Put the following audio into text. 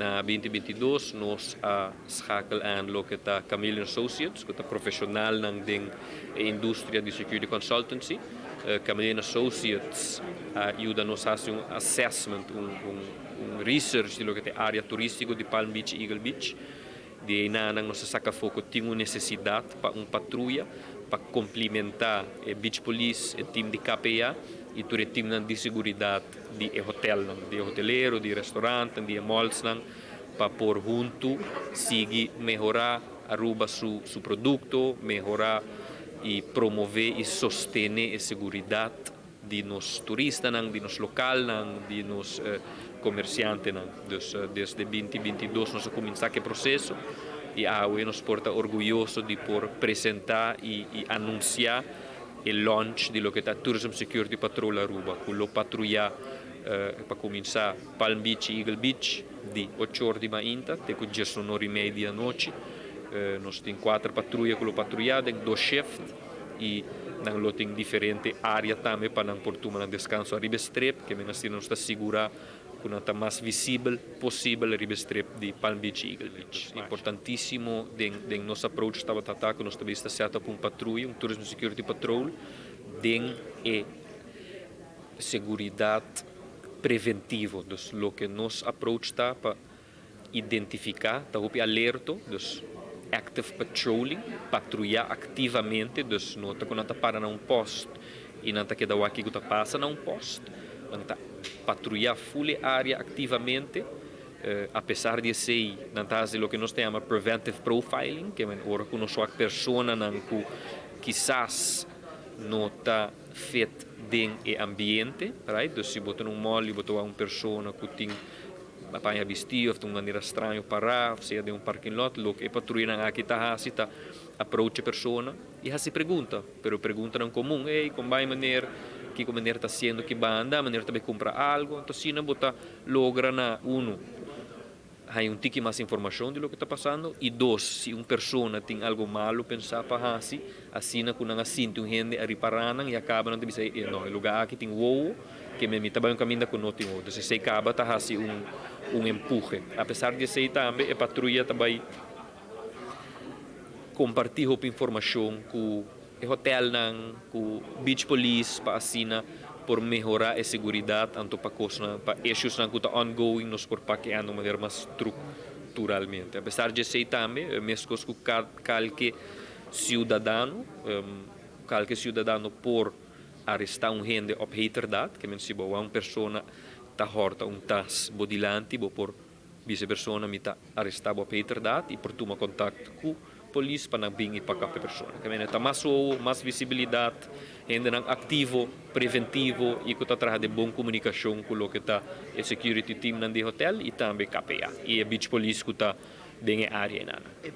Na 2022, nós schakelen aan lo que tá Chameleon Associates, que tá profissional ng ding indústria de security consultancy. Chameleon Associates ajuda-nos a fazer assessment, research de lo que é a área turística de Palm Beach e Eagle Beach. De aí nós saca foco, tem uma necessidade para patrulha para complementar o Beach Police, o time de KPA e todo o time de segurança de hotel, de hoteleiro, de restaurante, de malls, para por junto seguir melhorar Aruba su produto, melhorar e promover e sostener a segurança de nos turistas, de nos local, de nos comerciantes. Desde 2022 nós começamos o processo e hoje nos porta orgulhoso de por apresentar e anunciar o launch de lo que é Tourism Security Patrol Aruba, com o patrulha para começar Palm Beach e Eagle Beach de 8 horas de manhã até com 10h30 da noite. Nós temos 4 patrulhas com o patrulhado, 2 shifts e nós temos diferentes áreas também para não tomar descanso a Ribestrep, que nós temos que segurar que está mais visível possível a Ribestrep de Palm Beach e Eagle Beach. Importantíssimo em nosso approach estava tratar que nós também está certo para patrulha, Tourism Security Patrol, den segurança preventiva, dus lo que nos approach está para identificar, está alerta, dus active patrolling, patrulhar ativamente, dus nota quando está para num posto e não está que dá aqui que está passa num posto, está patrulhar full área ativamente, apesar de ser não está o que nós chamamos preventive profiling, que é ora que nós a pessoa não quizás não está feita dentro do ambiente, right? Então, se botar num mall e botar uma pessoa que tem apanha vestido de uma maneira estranha para seja de um parking lot, lo que patrulha aqui está está approach a pessoa e se pergunta, pero pergunta não comum, como vai maneira que como maneira está sendo que banda, maneira também comprar algo, então se não botar logra na há tique mais informação de lo que está passando e 2, se uma pessoa tem algo malo pensar para assim na quando sinto gente a reparar e acaba não dizer não, o lugar aqui tem que me estava um caminho com não tem então se acaba tá assim empurre, apesar de ser também a patrulha também compartilhar informação com o hotel com o beach police para assim por melhorar a segurança tanto para coisas para issues que estão ongoing nos por paqueando de maneira mais estruturalmente. Apesar de ser também mesmo com qualquer cidadão por arrestar gente op heterdaad, que se uma pessoa está horta tas bodilante por vice persona mi está arrestado op heterdaad e por tomar contato com polícia para não vir e para a pessoa. Que está mais visibilidade, ainda não ativo, preventivo e que está atrás de boa comunicação com o que está o security team do hotel e também KPA e a beach police que está dentro da área.